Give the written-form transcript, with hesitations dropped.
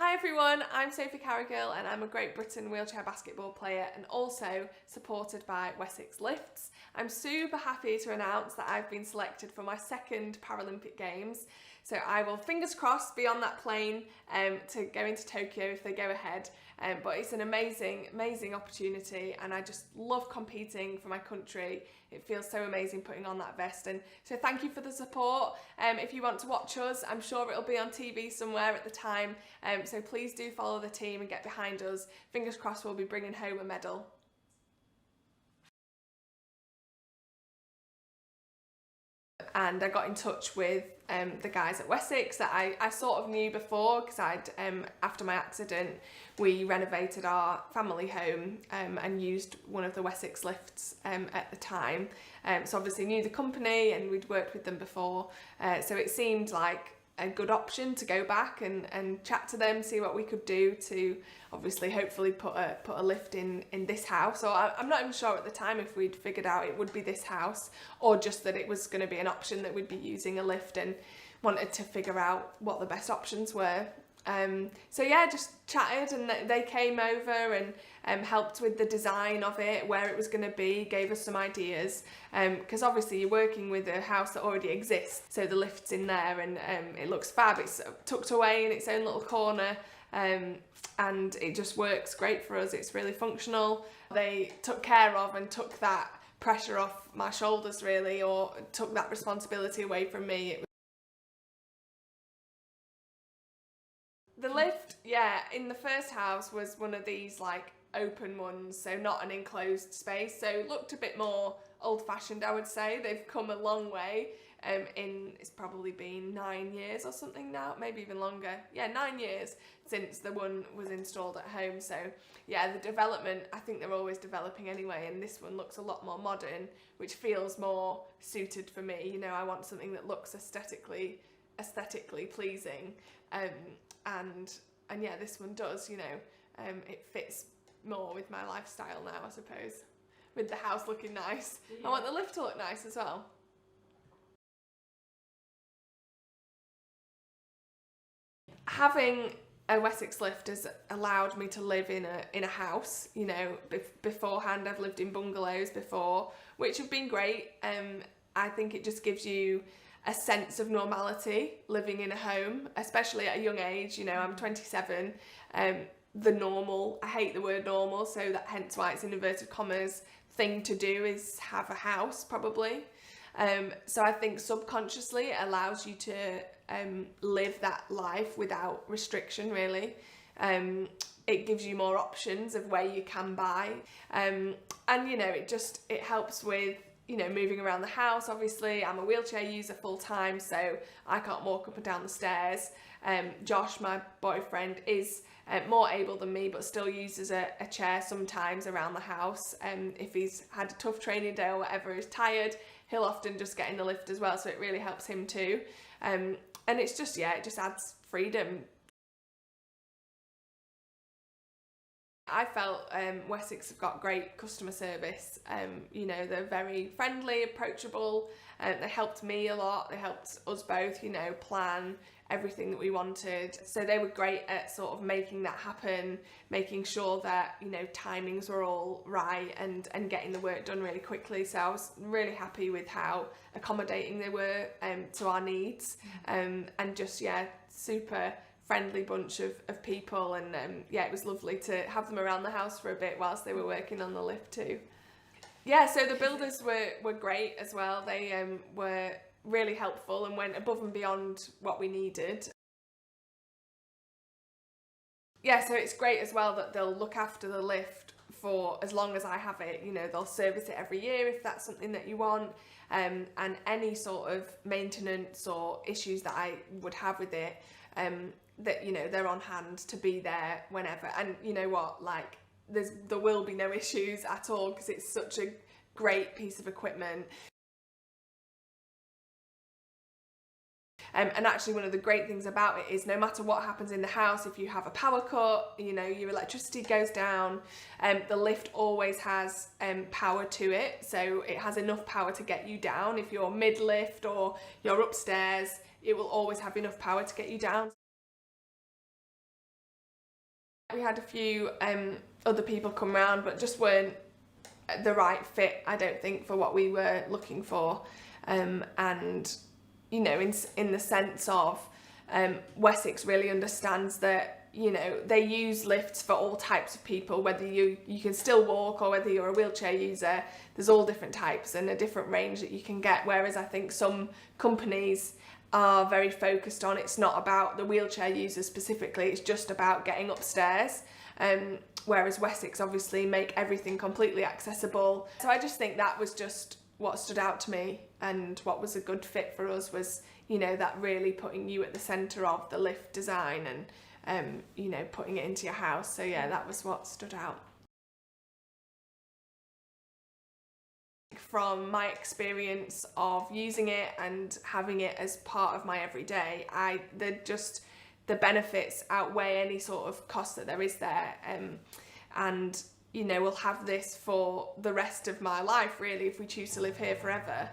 Hi everyone, I'm Sophie Carrigill and I'm a Great Britain wheelchair basketball player and also supported by Wessex Lifts. I'm super happy to announce that I've been selected for my second Paralympic Games. So I will, fingers crossed, be on that plane to go into Tokyo if they go ahead. But it's an amazing opportunity and I just love competing for my country. It feels so amazing putting on that vest, and so thank you for the support. If you want to watch us, I'm sure it'll be on TV somewhere at the time, so please do follow the team and get behind us. Fingers crossed we'll be bringing home a medal. And I got in touch with the guys at Wessex that I sort of knew before, because after my accident we renovated our family home and used one of the Wessex lifts at the time, so obviously knew the company and we'd worked with them before, so it seemed like a good option to go back and chat to them, see what we could do to obviously hopefully put a lift in this house. Or I'm not even sure at the time if we'd figured out it would be this house or just that it was going to be an option that we'd be using a lift, and wanted to figure out what the best options were. So yeah, just chatted and they came over and helped with the design of it, where it was going to be, gave us some ideas, because obviously you're working with a house that already exists, so the lift's in there and it looks fab. It's tucked away in its own little corner, and it just works great for us. It's really functional. They took care of and took that pressure off my shoulders really, or took that responsibility away from me. The lift, yeah, in the first house was one of these like open ones, so not an enclosed space, so it looked a bit more old-fashioned, I would say. They've come a long way. It's probably been 9 years or something now, maybe even longer. Yeah, 9 years since the one was installed at home. So yeah, the development, I think they're always developing anyway, and this one looks a lot more modern, which feels more suited for me. You know, I want something that looks aesthetically pleasing. And yeah, this one does, you know, it fits more with my lifestyle now, I suppose, with the house looking nice. Yeah. I want the lift to look nice as well. Having a Wessex lift has allowed me to live in a house, you know. Beforehand I've lived in bungalows before, which have been great. I think it just gives you a sense of normality living in a home, especially at a young age. You know, I'm 27. The normal, I hate the word normal, so that hence why it's in inverted commas, thing to do is have a house probably. So I think subconsciously it allows you to live that life without restriction really. It gives you more options of where you can buy, and you know, it helps with, you know, moving around the house. Obviously I'm a wheelchair user full time, so I can't walk up and down the stairs. Josh, my boyfriend, is more able than me, but still uses a chair sometimes around the house. If he's had a tough training day or whatever, is tired, he'll often just get in the lift as well, so it really helps him too. And it's just, yeah, it just adds freedom. I felt Wessex have got great customer service. You know, they're very friendly, approachable. They helped me a lot. They helped us both, you know, plan everything that we wanted. So they were great at sort of making that happen, making sure that, you know, timings were all right and getting the work done really quickly. So I was really happy with how accommodating they were to our needs, and just, yeah, super friendly bunch of people, and yeah, it was lovely to have them around the house for a bit whilst they were working on the lift too. Yeah, so the builders were great as well. They were really helpful and went above and beyond what we needed. Yeah, so it's great as well that they'll look after the lift for as long as I have it. You know, they'll service it every year if that's something that you want, and any sort of maintenance or issues that I would have with it, that, you know, they're on hand to be there whenever. And you know what, like, there will be no issues at all because it's such a great piece of equipment. And actually one of the great things about it is no matter what happens in the house, if you have a power cut, you know, your electricity goes down, the lift always has power to it, so it has enough power to get you down. If you're mid-lift or you're upstairs, it will always have enough power to get you down. We had a few other people come round, but just weren't the right fit, I don't think, for what we were looking for. And, you know, in the sense of Wessex really understands that, you know, they use lifts for all types of people, whether you can still walk or whether you're a wheelchair user. There's all different types and a different range that you can get, whereas I think some companies are very focused on it's not about the wheelchair user specifically, it's just about getting upstairs. Whereas Wessex obviously make everything completely accessible. So I just think that was just what stood out to me, and what was a good fit for us was, you know, that really putting you at the centre of the lift design and, you know, putting it into your house. So yeah, that was what stood out. From my experience of using it and having it as part of my everyday, the benefits outweigh any sort of cost that there is there, and you know, we'll have this for the rest of my life really if we choose to live here forever.